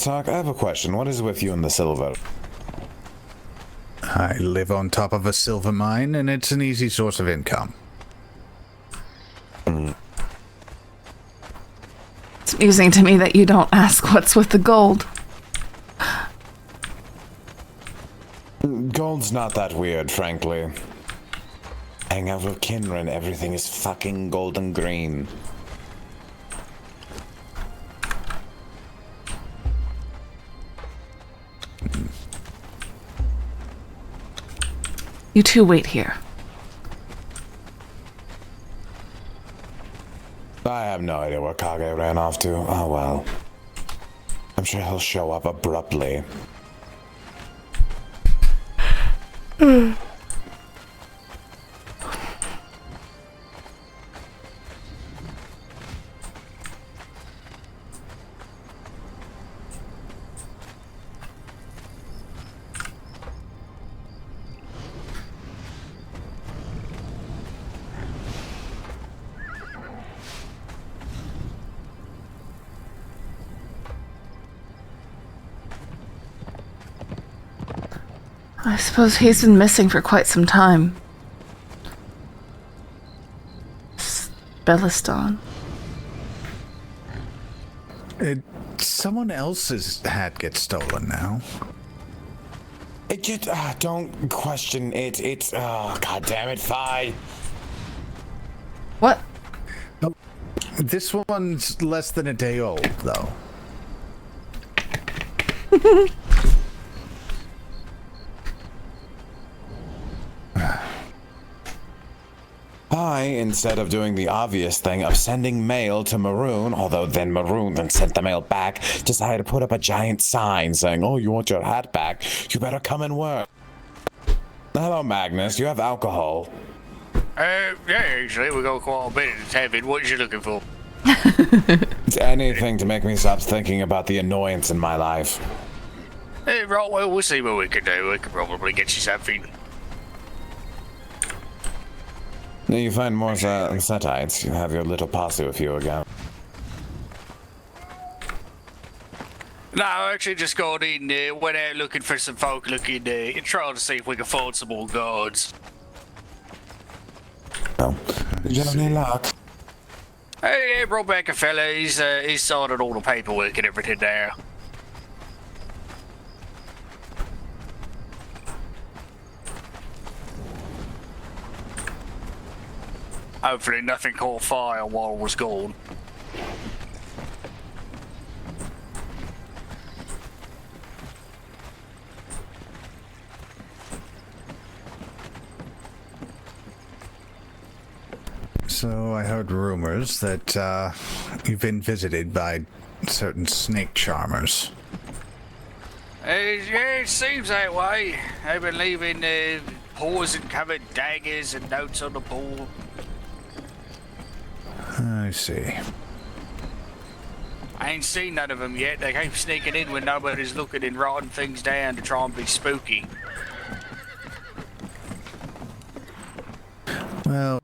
talk, I have a question. What is with you and the silver? I live on top of a silver mine, and it's an easy source of income. It's amusing to me that you don't ask what's with the gold. Gold's not that weird, frankly. Hang out with Kinra and everything is fucking golden green. You two wait here. I have no idea where Kage ran off to. Oh well. I'm sure he'll show up abruptly. I suppose he's been missing for quite some time. Belliston. Someone else's hat gets stolen now. It just, don't question it. It's, god damn it, Fi. What? Oh, this one's less than a day old, though. I, instead of doing the obvious thing of sending mail to Maroon, although then Maroon then sent the mail back, decided to put up a giant sign saying, oh, you want your hat back? You better come and work. Hello, Magnus. You have alcohol. Yeah, actually, we got quite a bit at the tavern. What you looking for? It's anything to make me stop thinking about the annoyance in my life. Right, well, we'll see what we can do. We can probably get you something. Now you find more Setites. You have your little posse with you again. No, I actually just got in, went out looking for some folk looking, trying to see if we can find some more guards. Oh, did you have any luck? Hey, yeah, brought back a fella. He's sorted all the paperwork and everything there. Hopefully nothing caught fire while I was gone. So I heard rumors that you've been visited by certain snake charmers. Yeah, it seems that way. They've been leaving poison-covered daggers and notes on the pool. I see. I ain't seen none of them yet. They keep sneaking in when nobody's looking and writing things down to try and be spooky. Well,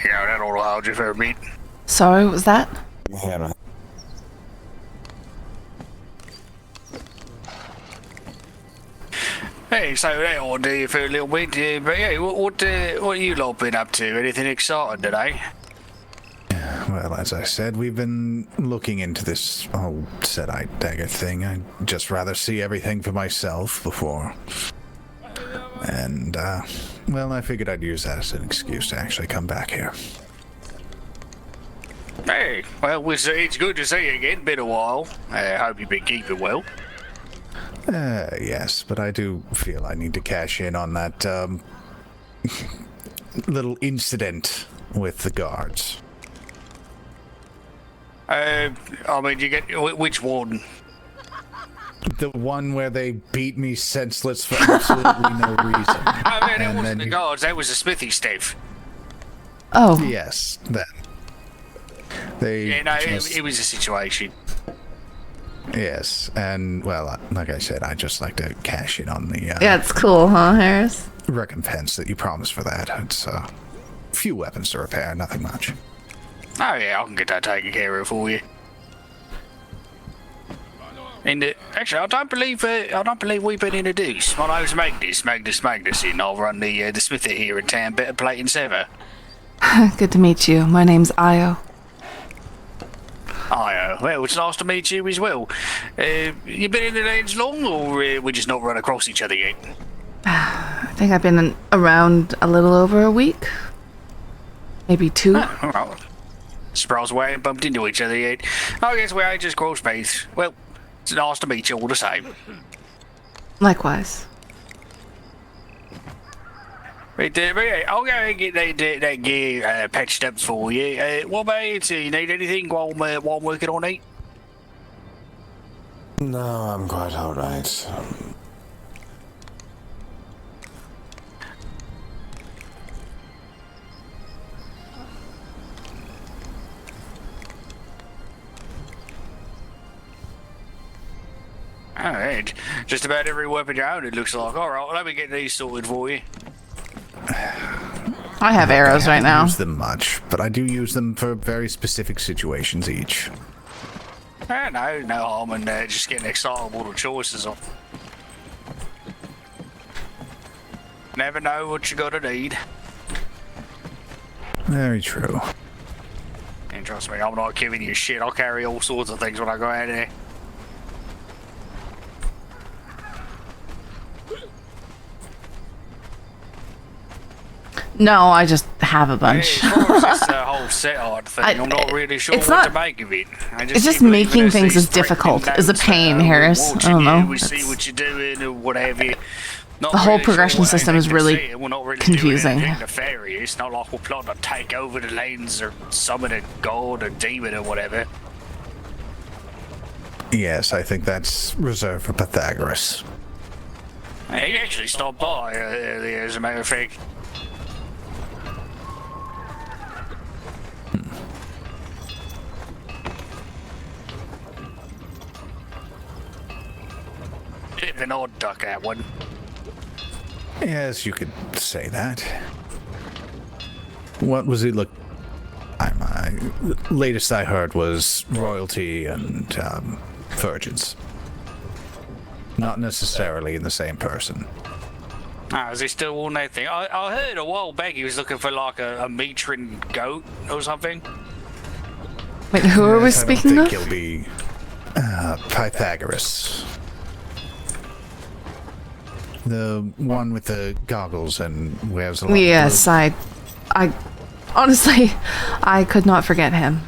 Yeah, that ought to hold you for a bit. Sorry, what was that? Yeah. Hey, so that ought to do you for a little bit. But yeah, what you lot been up to? Anything exciting today? well, as I said, we've been looking into this whole Sedite dagger thing. I'd just rather see everything for myself before. And, well, I figured I'd use that as an excuse to actually come back here. Hey, well, it's good to see you again. Been a while. I hope you've been keeping well. Yes, but I do feel I need to cash in on that, little incident with the guards. I mean, you get which one? The one where they beat me senseless for absolutely no reason. I mean, it And wasn't then the you- guards, that was the smithy, Steve. Oh, Yes, that. They Yeah, no, just, it was a situation. yes, and well, like I said, I just like to cash in on the yeah, it's cool, huh, Harris? recompense that you promised for that. It's a few weapons to repair, nothing much. Oh yeah, I can get that taken care of for you. And actually, I don't believe we've been introduced. My name's Magnus, and I'll run the smithy here in town, Better Plate and Sever. Good to meet you. My name's Io. Well, it's nice to meet you as well. You been in the lands long, or we just not run across each other yet? I think I've been around a little over a week. Maybe 2. Well, surprised we ain't bumped into each other yet. I guess we ain't just cross paths. Well, it's nice to meet you all the same. Likewise. But yeah, I'll go and get that gear patched up for you. What about you two? You need anything while I'm working on it? No, I'm quite alright. Alright. Just about every weapon you own, it looks like. Alright, let me get these sorted for you. I have arrows right I don't now. use them much, but I do use them for very specific situations each. No harm in just getting excitable to choices on. Never know what you're gonna need. Very true. And trust me, I'm not giving you shit. I'll carry all sorts of things when I go out there. No, I just have a bunch. As far as this whole set art thing, I'm not really sure it's what not- to make of it. it's just making things as difficult as a pain, Harris. I don't know. We see what you're doing or what have you. Not The whole really progression what system is anything really to say. We're not really confusing. doing anything nefarious. Not like we're plotting to take over the lands or summon a god or demon or whatever. Yes, I think that's reserved for Pythagoras. He actually stopped by earlier, as a matter of fact. Bit of an odd duck, that one. Yes, you could say that. What was he look? Latest I heard was royalty and virgins. Not necessarily in the same person. Ah, is he still on that thing? I heard a while back he was looking for like a matron goat or something. Wait, who are we Yes, speaking I of? don't think he'll be Pythagoras. The one with the goggles and wears a lot of Yes, I honestly, I could not forget him.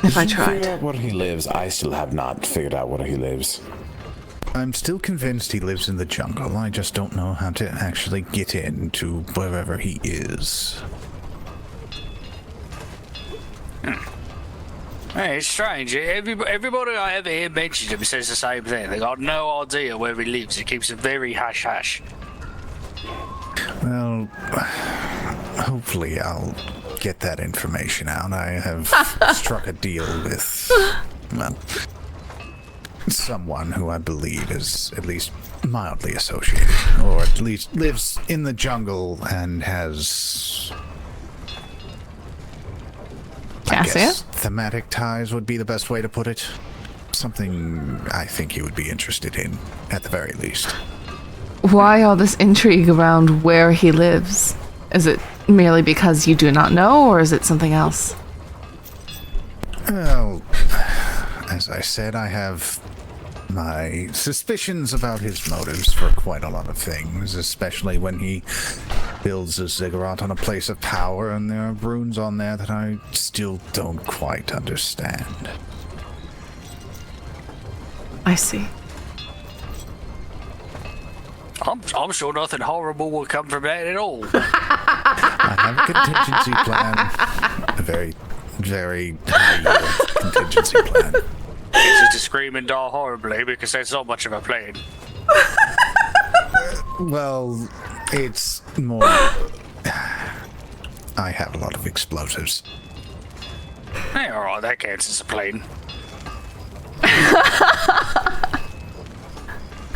If I Did you figure tried. out where he lives? I still have not figured out where he lives. I'm still convinced he lives in the jungle. I just don't know how to actually get into wherever he is. Hey, it's strange. Everybody I ever hear mention him says the same thing. They got no idea where he lives. He keeps it very hush-hush. Well, hopefully I'll get that information out. I have struck a deal with, well, someone who I believe is at least mildly associated, or at least lives in the jungle and has, I Cassia? guess, thematic ties would be the best way to put it. Something I think he would be interested in, at the very least. Why all this intrigue around where he lives? Is it merely because you do not know, or is it something else? Well, as I said, I have my suspicions about his motives for quite a lot of things, especially when he builds a ziggurat on a place of power, and there are runes on there that I still don't quite understand. I see. I'm sure nothing horrible will come from that at all. I have a contingency plan, a very, very high yield contingency plan. chances to scream and die horribly because there's not much of a plane. Well, it's more... I have a lot of explosives. Hey, alright, that counts as a plane.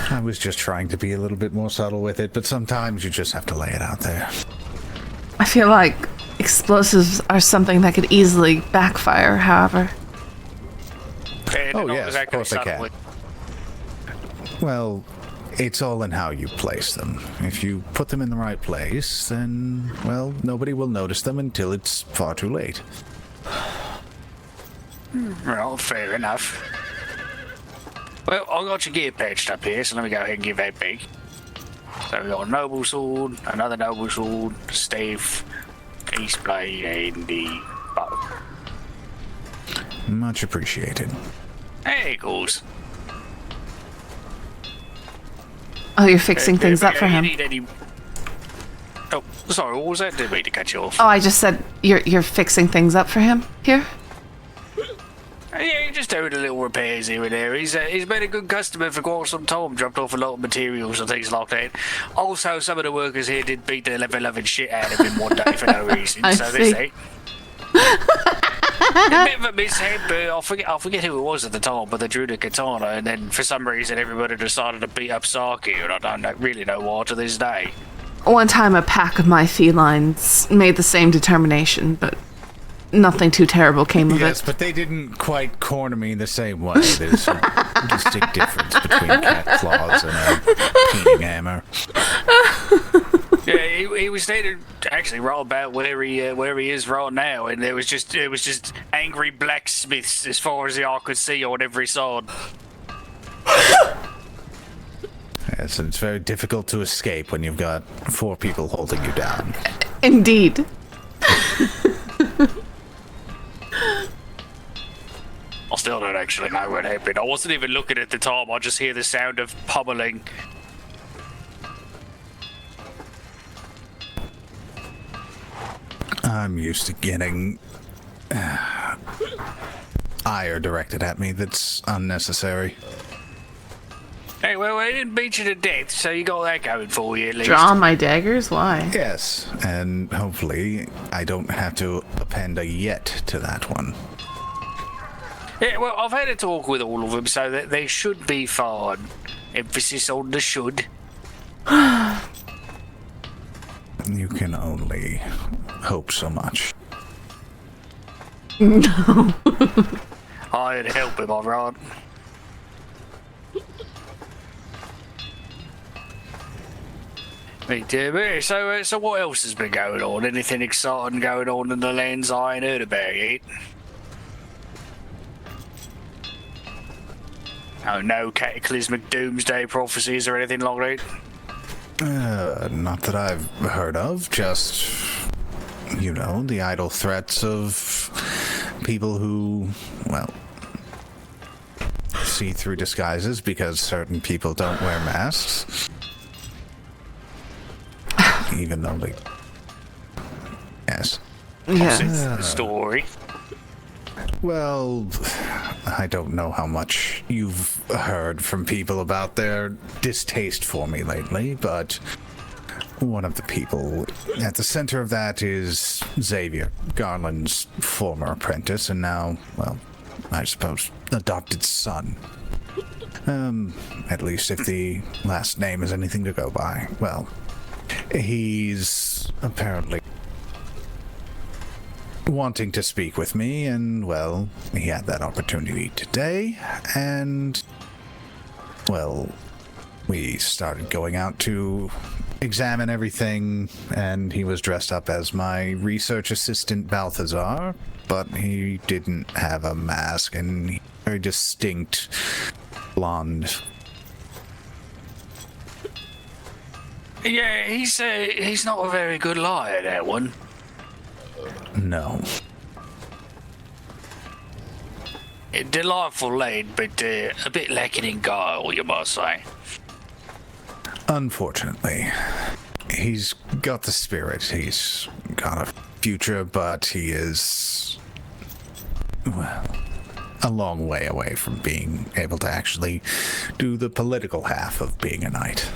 I was just trying to be a little bit more subtle with it, but sometimes you just have to lay it out there. I feel like explosives are something that could easily backfire, however. And Oh, not yes, exactly of course they can. subtly. Well, it's all in how you place them. If you put them in the right place, then, well, nobody will notice them until it's far too late. Well, fair enough. Well, I got your gear patched up here, so let me go ahead and give that big. So we got a noble sword, another noble sword, staff, ace blade, and the bow. Much appreciated. There it goes. Oh, you're fixing things up for You him. need any... Oh, sorry, what was that? Didn't mean to cut you off. Oh, I just said you're fixing things up for him here? Yeah, just doing a little repairs here and there. He's been a good customer for quite some time. Dropped off a lot of materials and things like that. Also, some of the workers here did beat the loving shit out of him one day for no reason. I so see. there's that. A bit of a mishap, but I forget who it was at the time, but they drew the katana, and then for some reason everybody decided to beat up Saki, and I don't really know why to this day. One time a pack of my felines made the same determination, but nothing too terrible came of Yes, it. but they didn't quite corner me the same way. There's a distinct difference between cat claws and a painting hammer. Yeah, he was standing actually right about where he is right now, and it was just angry blacksmiths as far as the eye could see on every side. Yes, and it's very difficult to escape when you've got 4 people holding you down. Indeed. I still don't actually know what happened. I wasn't even looking at the time. I just hear the sound of pummeling. I'm used to getting ire directed at me that's unnecessary. Hey, well, I didn't beat you to death, so you got that going for you at least. Draw my daggers? Why? Yes, and hopefully I don't have to append a yet to that one. Yeah, well, I've had a talk with all of them, so that they should be fine. Emphasis on the should. You can only hope so much. I'd help him, alright. So what else has been going on? Anything exciting going on in the lands I ain't heard about yet? Oh, no cataclysmic doomsday prophecies or anything like that? Not that I've heard of, just, you know, the idle threats of people who, well, see through disguises because certain people don't wear masks. Even though they... Yes. Yes. The story. Well, I don't know how much you've heard from people about their distaste for me lately, but one of the people at the center of that is Xavier, Garland's former apprentice, and now, well, I suppose, adopted son. At least if the last name is anything to go by. Well, he's apparently wanting to speak with me, and, well, he had that opportunity today, and, well, we started going out to examine everything, and he was dressed up as my research assistant Balthazar, but he didn't have a mask, and he very distinct blonde. Yeah, he's not a very good liar, that one. No. A delightful lad, but a bit lacking in guile, you must say. Unfortunately, he's got the spirit, he's got a future, but he is, well, a long way away from being able to actually do the political half of being a knight.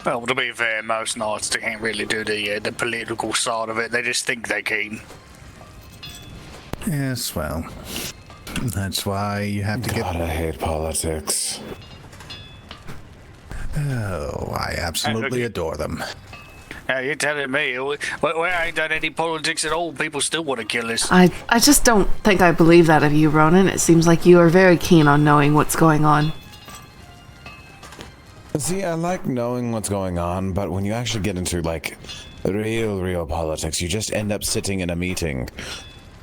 Well, to be fair, most knights can't really do the political side of it. They just think they can. Yes, well, that's why you have to God, I hate politics. Oh, I absolutely adore them. Now, you're telling me we ain't done any politics at all. People still want to kill us. I just don't think I believe that of you, Ronan. It seems like you are very keen on knowing what's going on. See, I like knowing what's going on, but when you actually get into, like, real politics, you just end up sitting in a meeting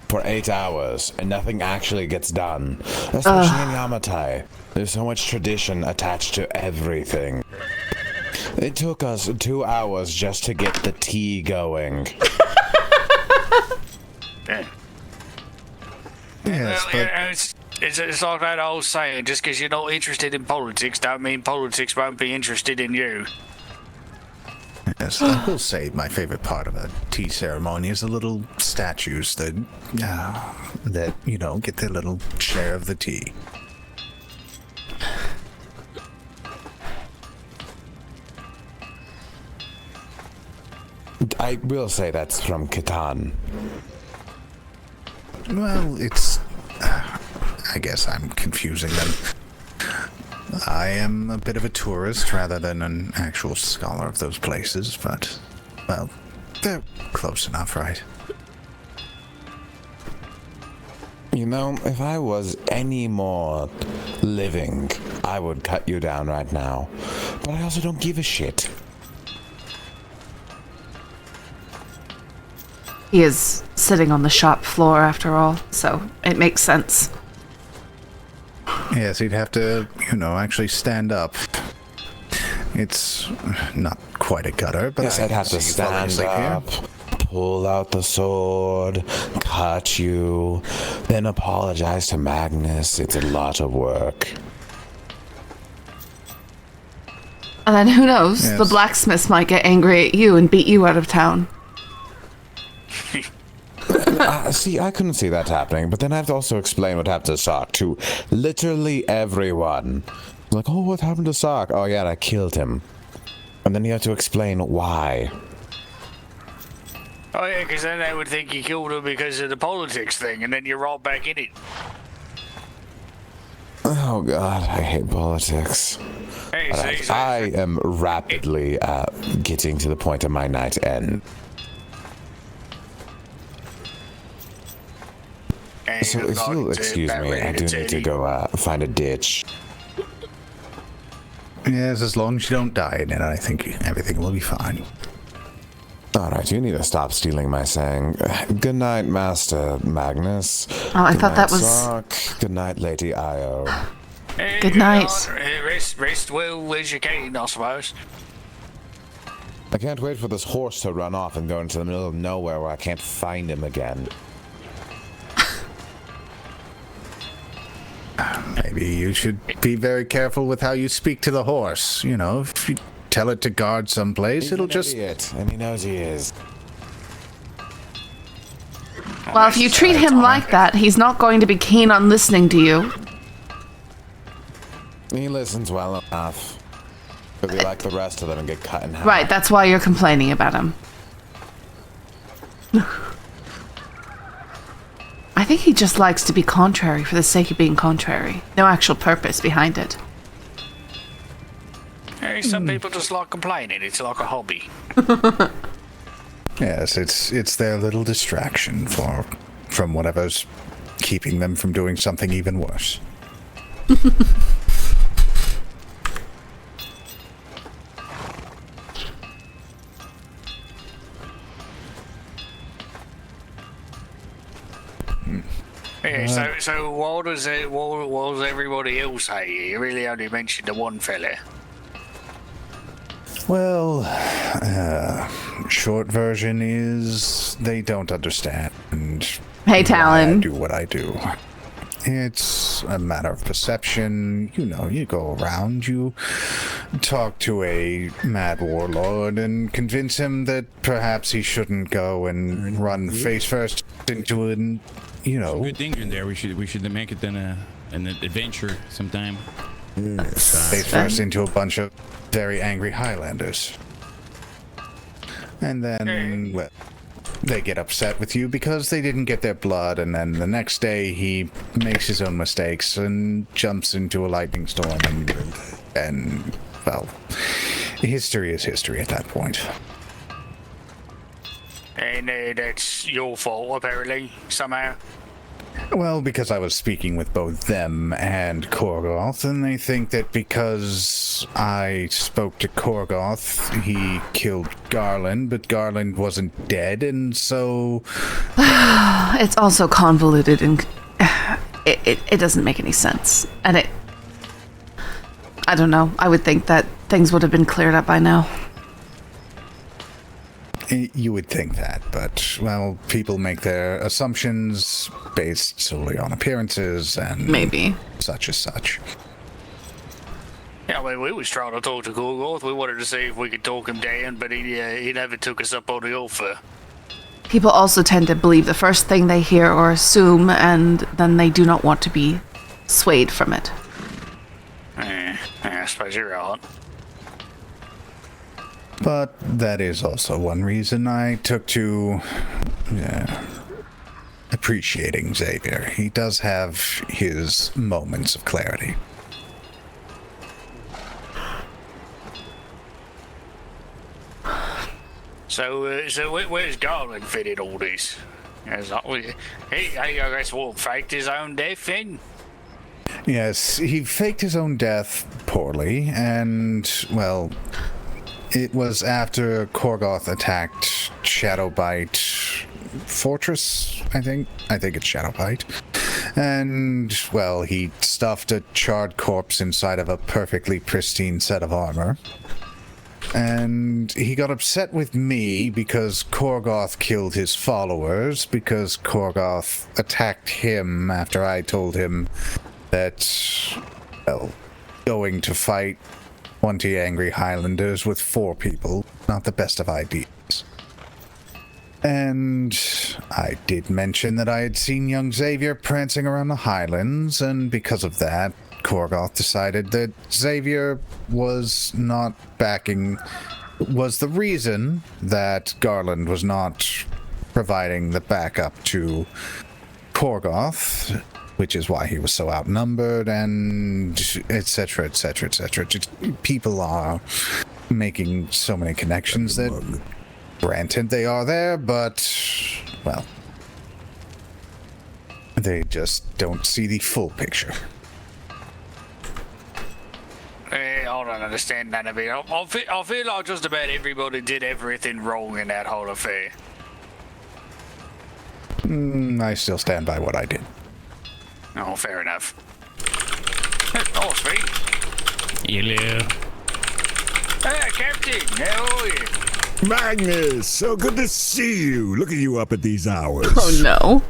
for 8 hours and nothing actually gets done. Especially in Yamatai. There's so much tradition attached to everything. It took us 2 hours just to get the tea going. Yes, but It's like that old saying, just because you're not interested in politics don't mean politics won't be interested in you. yes, I will say my favorite part of a tea ceremony is the little statues that, you know, get their little share of the tea. I will say that's from Catan. Well, it's... I guess I'm confusing them. I am a bit of a tourist rather than an actual scholar of those places, but, well, they're close enough, right? You know, if I was any more living, I would cut you down right now. But I also don't give a shit. He is sitting on the shop floor after all, so it makes sense. Yes, he'd have to, you know, actually stand up. It's not quite a gutter, but Yes, I'd have to stand up, pull out the sword, cut you, then apologize to Magnus. It's a lot of work. And then who knows, Yes. the blacksmiths might get angry at you and beat you out of town. See, I couldn't see that happening, but then I have to also explain what happened to Sark to literally everyone. Like, oh, what happened to Sark? Oh, yeah, I killed him. And then you have to explain why. Oh yeah, because then they would think you killed him because of the politics thing, and then you're right back in it. Oh, God, I hate politics. Hey, But see, I am rapidly getting to the point of my night end. So if you'll excuse me, I do need to go find a ditch. Yes, as long as you don't die in it, I think everything will be fine. Alright, you need to stop stealing my saying. Good night, Master Magnus. Oh, I Good thought night, that was... Sark. Good night, Lady Io. Good night. Rest well as you can, I suppose. I can't wait for this horse to run off and go into the middle of nowhere where I can't find him again. Maybe you should be very careful with how you speak to the horse. You know, if you tell it to guard someplace, He's it'll an just... idiot, and he knows he is. Well, if you treat him like that, he's not going to be keen on listening to you. He listens well enough. He'll be like the rest of them and get cut in half. Right, that's why you're complaining about him. I think he just likes to be contrary for the sake of being contrary. No actual purpose behind it. Hey, some people just like complaining. It's like a hobby. Yes, it's their little distraction from whatever's keeping them from doing something even worse. Yeah, so what does everybody else say? You really only mentioned the one fella. Well, short version is they don't understand. Hey, why Talon. I do what I do. It's a matter of perception. You know, you go around, you talk to a mad warlord and convince him that perhaps he shouldn't go and run face first into an, Good things in there. We should make it then an adventure sometime. face first into a bunch of very angry Highlanders. And then, well, they get upset with you because they didn't get their blood, and then the next day he makes his own mistakes and jumps into a lightning storm, and well, history is history at that point. And that's your fault, apparently, somehow. Well, because I was speaking with both them and Korgoth, and they think that because I spoke to Korgoth, he killed Garland, but Garland wasn't dead, and so... It's also convoluted and it doesn't make any sense. And I don't know. I would think that things would have been cleared up by now. You would think that, but, well, people make their assumptions based solely on appearances and... Maybe. Such as such. Yeah, I mean, we was trying to talk to Gorgoth. We wanted to see if we could talk him down, but he never took us up on the offer. People also tend to believe the first thing they hear or assume, and then they do not want to be swayed from it. I suppose you're right. But that is also one reason I took to appreciating Xavier. He does have his moments of clarity. So where's Garland fit in all this? I guess what, faked his own death then? Yes, he faked his own death poorly, and, well... It was after Korgoth attacked Shadowbite Fortress, I think. I think it's Shadowbite. And, well, he stuffed a charred corpse inside of a perfectly pristine set of armor. And he got upset with me because Korgoth killed his followers, because Korgoth attacked him after I told him that, well, going to fight 20 angry Highlanders with 4 people, not the best of ideas. And I did mention that I had seen young Xavier prancing around the Highlands, and because of that, Korgoth decided that Xavier was the reason that Garland was not providing the backup to Korgoth, which is why he was so outnumbered, and etc., etc., etc. People are making so many connections that, granted, they are there, but, well, they just don't see the full picture. I don't understand none of it. I feel like just about everybody did everything wrong in that whole affair. I still stand by what I did. Oh, fair enough. Oh, sweet. Hello. Hey, Captain, how are you? Magnus, so good to see you. Look at you up at these hours. Oh no.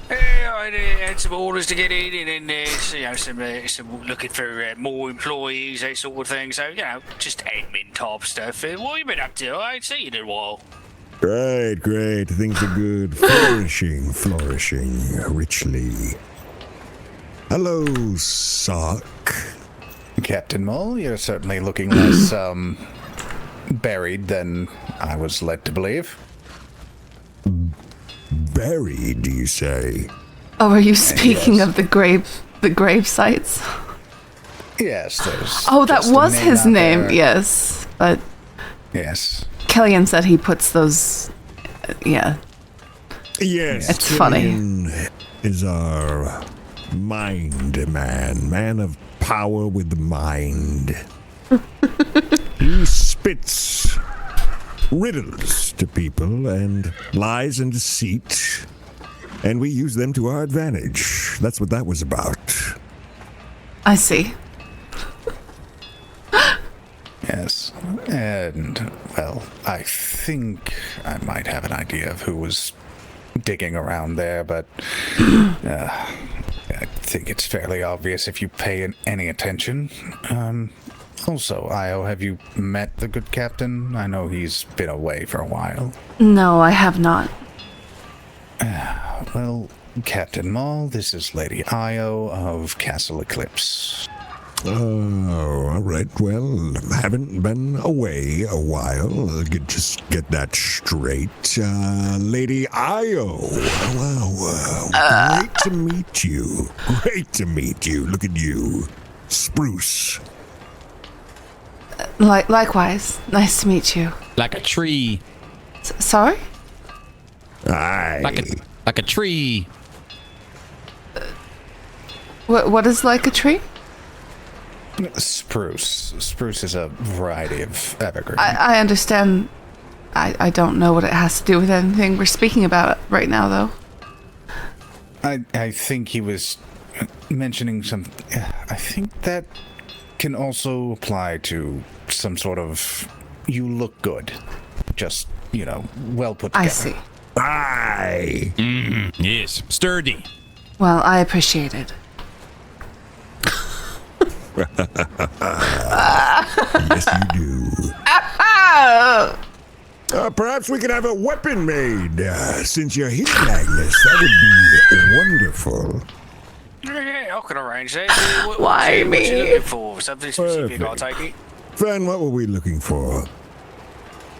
Hey, I had some orders to get in, and then some looking for more employees, that sort of thing. So, just admin type stuff. What have you been up to? I ain't seen you in a while. Great. Things are good. Flourishing richly. Hello, Sock. Captain Mull, you're certainly looking less, buried than I was led to believe. Buried, you say? Oh, are you speaking Yes. of the grave sites? Yes, there's... Oh, that just a was his out name, there. yes. But Yes. Kellyan said he puts those, yeah. Yes. It's funny. Killian is our mind man of power with the mind. He spits riddles to people and lies and deceit, and we use them to our advantage. That's what that was about. I see. Yes. And, well, I think I might have an idea of who was digging around there, but I think it's fairly obvious if you pay any attention. Also, Io, have you met the good captain? I know he's been away for a while. No, I have not. Well, Captain Maul, this is Lady Io of Castle Eclipse. Oh, all right. Well, haven't been away a while. Just get that straight. Lady Io. Wow. Great to meet you. Great to meet you. Look at you. Spruce. Likewise. Nice to meet you. Like a tree. Sorry? Aye. Like a tree. What is like a tree? Spruce. Spruce is a variety of evergreen. I understand. I don't know what it has to do with anything we're speaking about right now, though. I think he was mentioning some. I think that can also apply to some sort of. You look good. Just, well put together. I see. Aye. Yes. Sturdy. Well, I appreciate it. Yes, you do. Perhaps we could have a weapon made. Since you're here, Magnus, that would be wonderful. Yeah, I can arrange that. Why what you me? looking for? Something specific, I'll Perfect. take it. Fen, what were we looking for?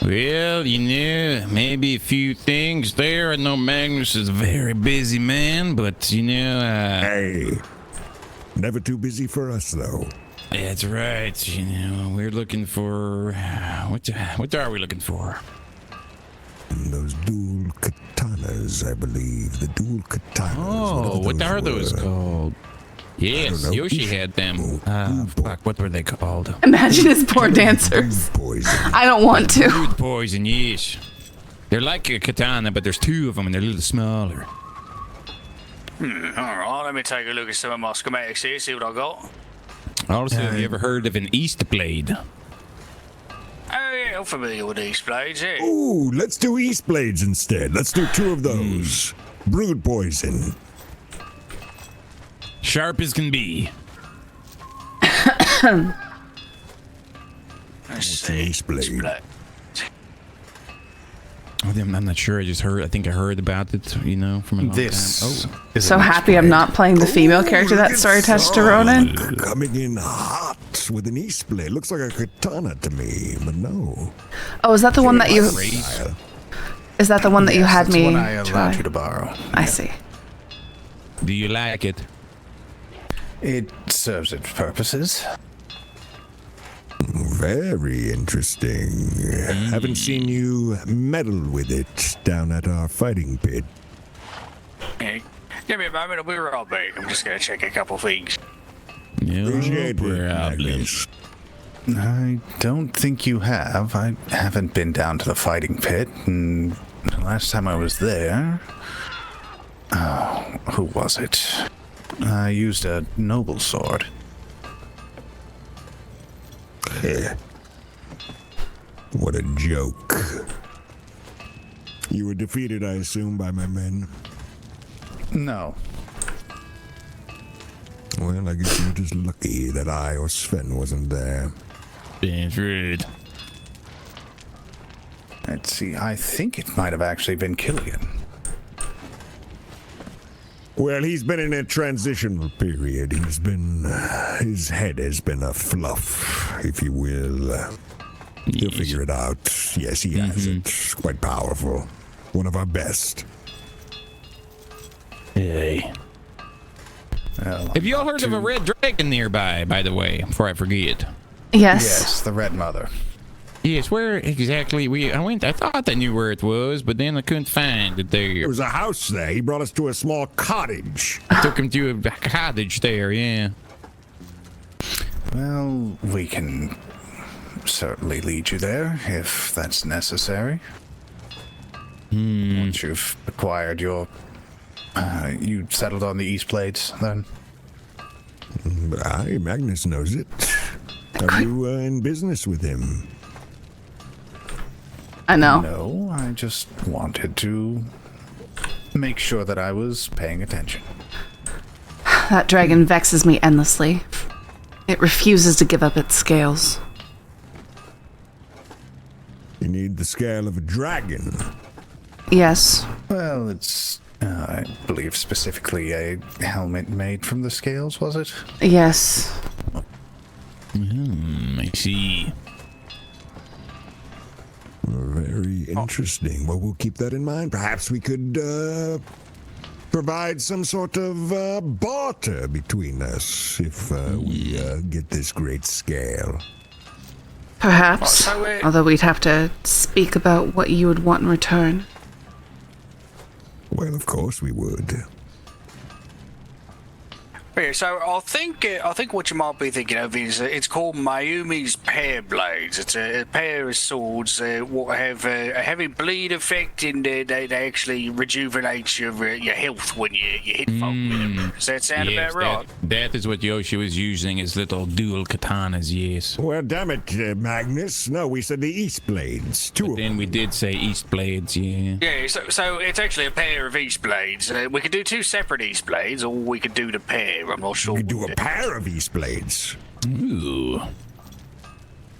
Well, maybe a few things there. I know Magnus is a very busy man, but, Hey. Never too busy for us, though. that's right. We're looking for... What are we looking for? Those dual katanas, I believe. The dual katanas. Oh, what are those were. called? Yes, know. Yoshi had them. Fuck, what were they called? Imagine his poor dancers. Poison. I don't want to. Food poison, yes. They're like a katana, but there's two of them and they're a little smaller. Alright, let me take a look at some of my schematics here, see what I got. Also, have you ever heard of an East Blade? Oh yeah, I'm familiar with these blades, yeah. Ooh, let's do East Blades instead. Let's do 2 of those. Brood poison. Sharp as can be. Let's an see. ace blade? I'm not sure. I think I heard about it, from a long This time. is So an happy I'm not playing the female character Look that at story attached to Son Ronan. Coming in hot with an East Blade. Looks like a katana to me, but no. Oh, is that the one that you? Raise. Is that the one that you had That's me one I allowed try? you to borrow. I see. Do you like it? It serves its purposes. Very interesting. Haven't seen you meddle with it down at our fighting pit. Yeah. Give me a moment, I'll be right back. I'm just gonna check a couple things. No Appreciate it, problem. Magnus. I don't think you have. I haven't been down to the fighting pit, and the last time I was there... Oh, who was it? I used a noble sword. What a joke. You were defeated, I assume, by my men. No. Well, I guess you're just lucky that I or Sven wasn't there. That's right. Let's see, I think it might have actually been Killian. Well, he's been in a transitional period. His head has been a fluff, if you will. He'll figure it out. Yes, he has it. Quite powerful. One of our best. Hey. Well, Have you all heard of a red dragon nearby, by the way, before I forget? Yes. yes, the Red Mother. Yes, where exactly? I thought I knew where it was, but then I couldn't find it There there. was a house there. He brought us to a small cottage. I took him to a cottage there, yeah. Well, we can certainly lead you there if that's necessary. Once you've acquired your... you settled on the East Blades, then? Aye, Magnus knows it. Are you in business with him? I know. No, I just wanted to make sure that I was paying attention. That dragon vexes me endlessly. It refuses to give up its scales. You need the scale of a dragon. Yes. Well, it's, I believe, specifically a helmet made from the scales, was it? Yes. I see. Very interesting. Well, we'll keep that in mind. Perhaps we could provide some sort of barter between us if we get this great scale. Perhaps. Oh, so, Although we'd have to speak about what you would want in return. Well, of course we would. Yeah, so I think what you might be thinking of is it's called Mayumi's Pear Blades. It's a pair of swords what have a heavy bleed effect, and they actually rejuvenate your health when you hit folk with them. Does that sound about right? That is what Yoshi was using, his little dual katanas, yes. Well, damn it, Magnus. No, we said the East Blades. Two But of then them. we did say East Blades, yeah. Yeah, so it's actually a pair of East Blades. We could do two separate East Blades, or we could do the pair. I'm not sure. We do a pair of East Blades. Ooh.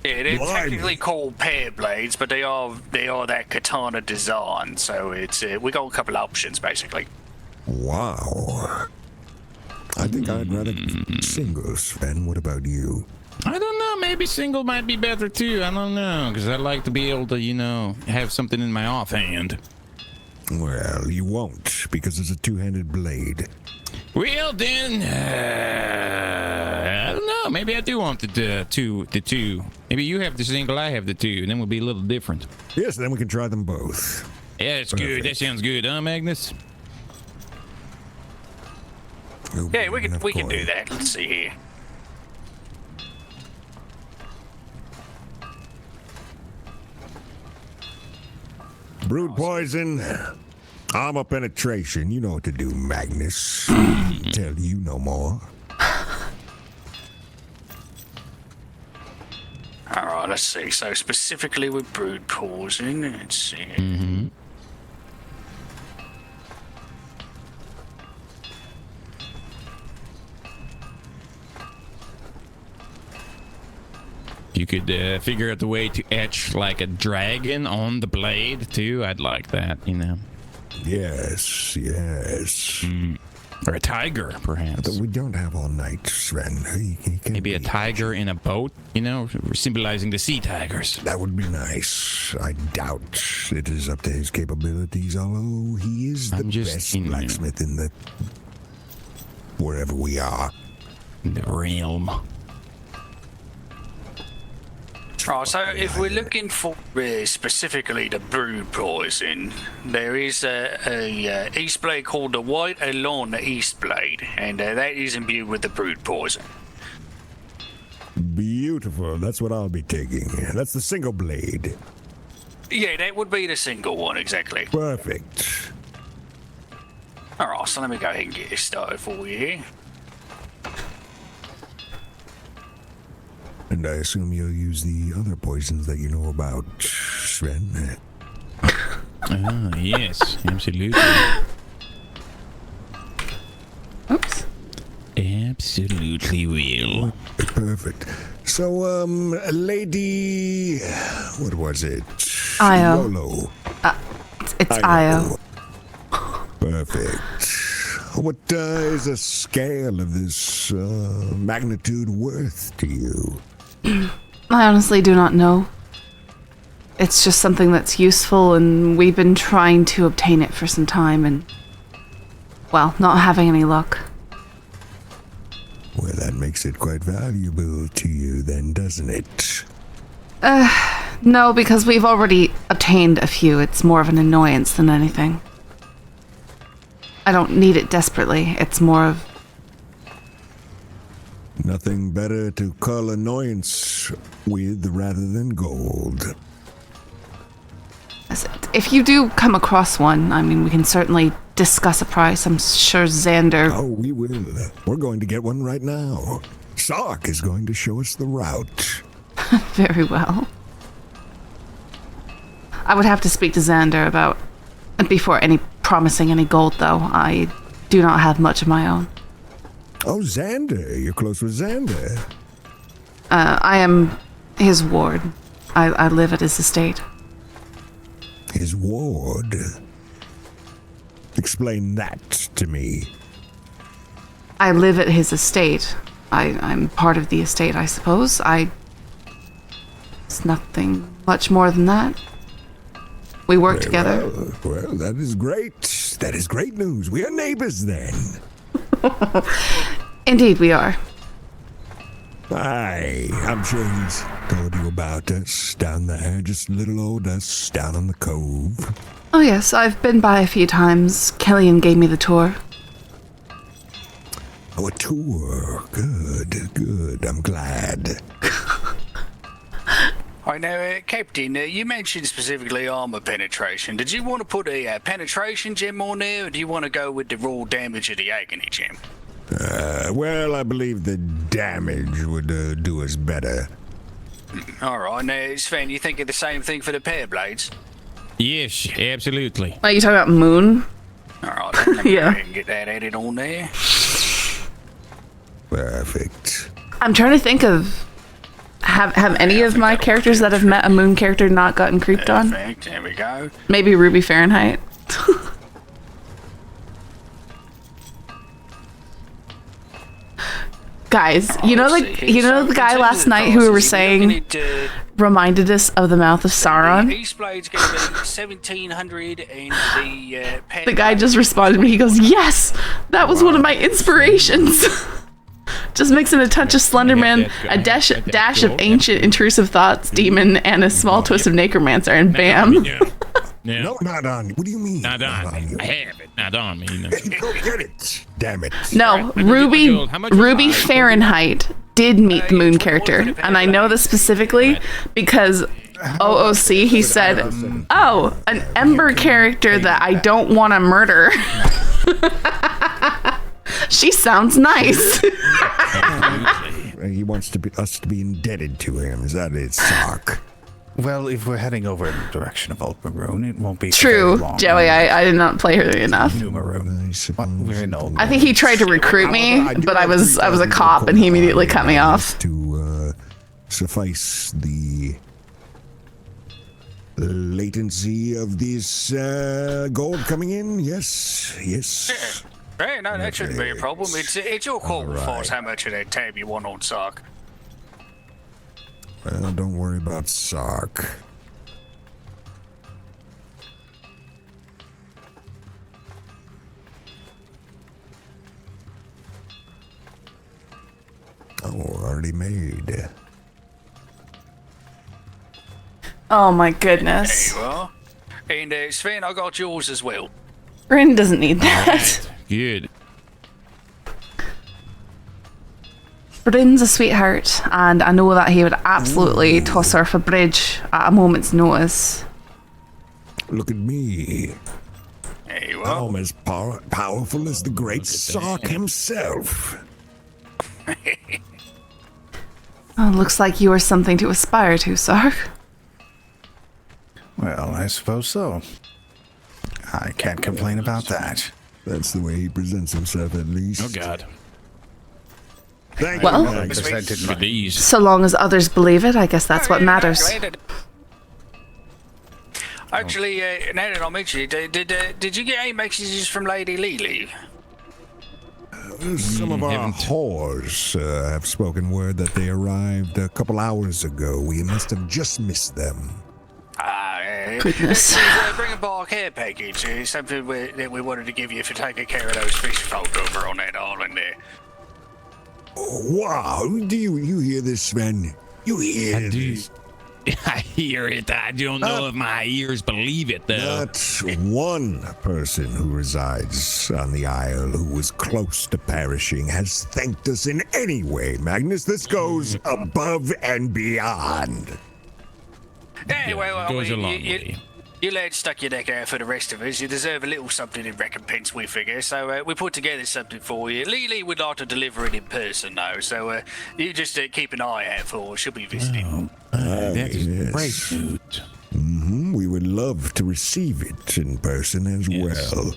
Yeah, they're Blimey. technically called pair blades, but they are that katana design. So it's we got a couple options basically. Wow. I think I'd rather single, Sven. What about you? I don't know, maybe single might be better too. I don't know, because I'd like to be able to, have something in my offhand. Well, you won't, because it's a two-handed blade. Well then, I don't know. Maybe I do want the two. Maybe you have the single, I have the two, and then we'll be a little different. Yes, then we can try them both. Yeah, it's good. That sounds good, huh, Magnus? Yeah, we can do that. Let's see here. Brood poison, armor penetration. You know what to do, Magnus. Tell you no more. All right, let's see. So specifically with brood poison, let's see. You could figure out the way to etch like a dragon on the blade too. I'd like that, Yes, yes. Or a tiger, perhaps. But we don't have all night, Sven. He can Maybe a be- tiger in a boat, symbolizing the sea tigers. That would be nice. I doubt it is up to his capabilities, although he is the I'm just, best blacksmith in the... wherever we are. In the realm. Right, so if we're looking for specifically the brood poison, there is a East Blade called the White Elon East Blade, and that is imbued with the brood poison. Beautiful. That's what I'll be taking. That's the single blade. Yeah, that would be the single one, exactly. Perfect. Alright, so let me go ahead and get this started for you here. And I assume you'll use the other poisons that you know about, Sven. Ah, yes, absolutely. Oops. Absolutely will. Perfect. So, Lady... what was it? Io. Yolo. It's Io. Perfect. What is a scale of this magnitude worth to you? I honestly do not know. It's just something that's useful, and we've been trying to obtain it for some time, and, well, not having any luck. Well, that makes it quite valuable to you then, doesn't it? No, because we've already obtained a few. It's more of an annoyance than anything. I don't need it desperately. It's more of... Nothing better to call annoyance with rather than gold. If you do come across one, I mean, we can certainly discuss a price. I'm sure Xander... Oh, we will. We're going to get one right now. Sark is going to show us the route. Very well. I would have to speak to Xander about... before promising any gold, though. I do not have much of my own. Oh, Xander. You're close with Xander. I am his ward. I live at his estate. His ward? Explain that to me. I live at his estate. I'm part of the estate, I suppose. It's nothing much more than that. We work together. Well, that is great. That is great news. We are neighbors then. Indeed, we are. Aye, I'm sure he's told you about us down there, just little old us down on the cove. Oh yes, I've been by a few times. Killian gave me the tour. Oh, a tour. Good. I'm glad. I know, Captain, you mentioned specifically armor penetration. Did you want to put a penetration gem on there, or do you want to go with the raw damage of the agony gem? Well, I believe the damage would do us better. Alright, now, Sven, you thinking the same thing for the pair blades? Yes, absolutely. Are you talking about Moon? Alright, then let me Yeah. go ahead and get that added on there. Perfect. I'm trying to think of... Have any of my characters that have met a Moon character not gotten creeped on? Perfect, there we go. Maybe Ruby Fahrenheit. Guys, you know the guy last night who we were saying reminded us of the mouth of Sauron? Each blade's going to be 1,700 and the pen. The guy just responded to me. He goes, "Yes, that was one of my inspirations." Just mixing a touch of Slenderman, a dash of ancient intrusive thoughts, demon, and a small twist of necromancer, and bam. No, not on you. What do you mean? Not on me. you? I have it. Not on me. No. Go get it. Damn it. No, Ruby Fahrenheit did meet the Moon character, and I know this specifically because OOC, he said, "Oh, an Ember character that I don't want to murder." She sounds nice. He wants us to be indebted to him. Is that it, Sark? Well, if we're heading over in the direction of Old Maroon, it won't be for True, very long. Joey. I did not play her enough. New Maroon. We're in Old I think he tried to recruit me, but I was a cop, and he immediately cut me off. To suffice the latency of this gold coming in. Yes. Hey, no, that shouldn't be a problem. It's your call as far as how much of that tab you want on Sark. Well, don't worry about Sark. Oh, already made. Oh my goodness. There you are. And Sven, I got yours as well. Bryn doesn't need that. Good. Bryn's a sweetheart, and I know that he would absolutely toss her off a bridge at a moment's notice. Look at me. There you are. I'm as powerful as the great Sark himself. Oh, looks like you are something to aspire to, Sark. Well, I suppose so. I can't complain about that. That's the way he presents himself, at least. Oh God. Thank Well- you. I Max. guess I didn't For these. So long as others believe it, I guess that's what matters. Actually, now that I mention it, did you get any messages from Lady Lily? Some of our haven't. whores have spoken word that they arrived a couple hours ago. We must have just missed them. Goodness. Bring a bar care package. Something that we wanted to give you for taking care of those fish folk over on that island there. Oh, wow! Do you hear this, Sven? You hear this? I hear it. I don't know if my ears believe it, though. Not one person who resides on the Isle who was close to perishing has thanked us in any way, Magnus. This goes above and beyond. Yeah, well, I goes a long mean, way. you lads stuck your neck out for the rest of us. You deserve a little something in recompense, we figure. So we put together something for you. Lily would like to deliver it in person, though. So you just keep an eye out for her. She'll be visiting. That's yes. great news. We would love to receive it in person as well.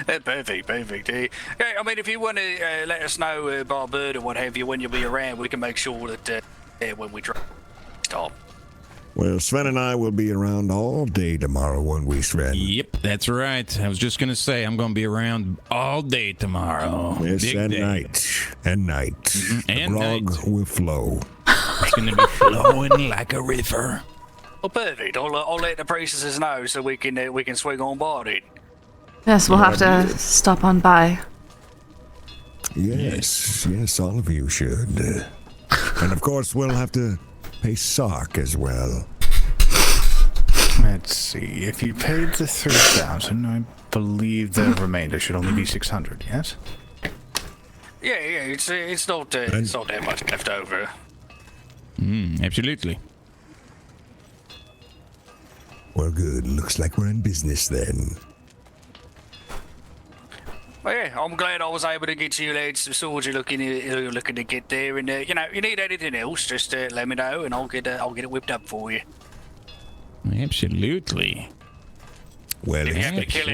Perfect. Yeah, I mean, if you want to let us know by bird or what have you when you'll be around, we can make sure that when we stop. Well, Sven and I will be around all day tomorrow, won't we, Sven? Yep, that's right. I was just gonna say I'm gonna be around all day tomorrow. Yes, Big and day. night. And night. The And grog night. will flow. It's gonna be flowing like a river. Well, perfect. I'll let the priestesses know so we can swing on board it. Yes, we'll have to stop on by. Yes, all of you should. And of course, we'll have to pay Sark as well. Let's see. If you paid the 3,000, I believe the remainder should only be 600. Yes. Yeah. It's not that much left over. Absolutely. Well, good. Looks like we're in business then. Well, yeah, I'm glad I was able to get you lads some swords you're looking to get there, and you need anything else, just let me know, and I'll get it whipped up for you. Absolutely. Well, If you have to kill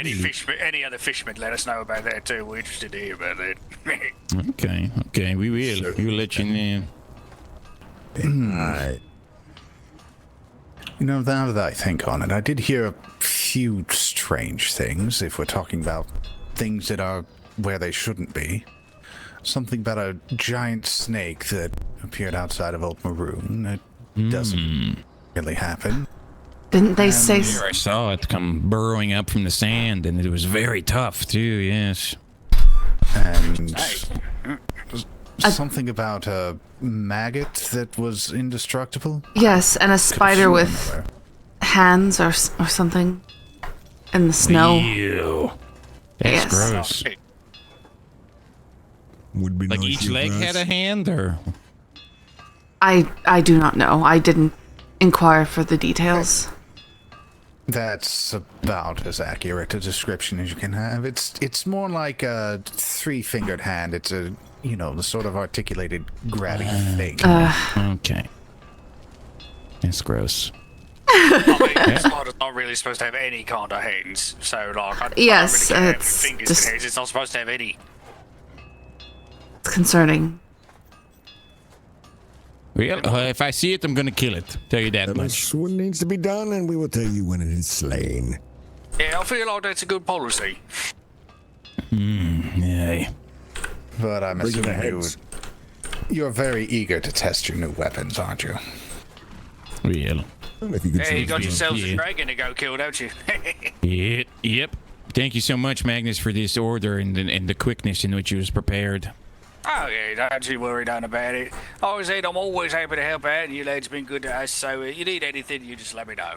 any other fishermen, let us know about that too. We're interested to hear about that. Okay, we will. We will let you know. Alright. You know, now that I think on it, I did hear a few strange things, if we're talking about things that are where they shouldn't be. Something about a giant snake that appeared outside of Old Maroon. It doesn't really happen. Didn't they say... Here I saw it come burrowing up from the sand, and it was very tough too. Yes. And something about a maggot that was indestructible? Yes, and a spider with hands or something in the snow. Ew. That's Yes. gross. Would be Like nice each if leg us- had a hand, or I do not know. I didn't inquire for the details. That's about as accurate a description as you can have. It's more like a 3-fingered hand. It's a, the sort of articulated grabby thing. okay. That's gross. I mean, the spider's not really supposed to have any kind of hands, so like, I Yes, don't really care if it's fingers just- and hands. It's not supposed to have any. It's concerning. Well, if I see it, I'm gonna kill it. Tell you that much. That's what needs to be done, and we will tell you when it is slain. Yeah, I feel like that's a good policy. Yeah. But I'm Bring the assuming heads. you're very eager to test your new weapons, aren't you? Well. And if you could Yeah, you choose got one. yourselves Yeah. a dragon to go kill, don't you? Yep. Thank you so much, Magnus, for this order and the quickness in which it was prepared. Oh, yeah, don't you worry none about it. Like I said, I'm always happy to help out, and you lads been good to us, so you need anything, you just let me know.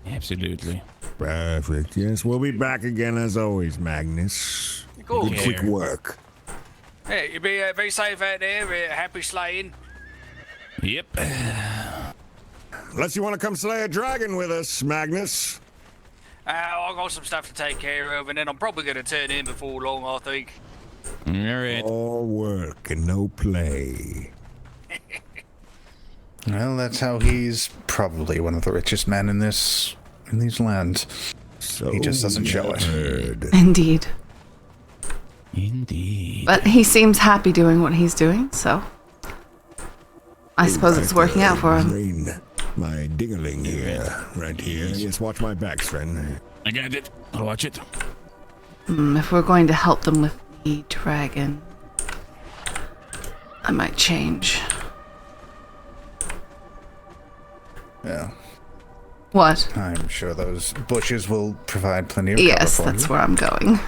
Absolutely. Perfect. Yes, we'll be back again as always, Magnus. Cool. Good quick work. Yeah, you be safe out there, happy slaying. Yep. Unless you want to come slay a dragon with us, Magnus. I got some stuff to take care of, and then I'm probably going to turn in before long, I think. All right. All work and no play. Well, that's how he's probably one of the richest men in these lands. So He just doesn't show it. heard. Indeed. Indeed. But he seems happy doing what he's doing, so I suppose it's working out for him. Drain my dingaling here, right here. Yes, watch my back, friend. I got it. I'll watch it. If we're going to help them with the dragon, I might change. Yeah, What? I'm sure those bushes will provide plenty of Yes, cover for that's you. where I'm going.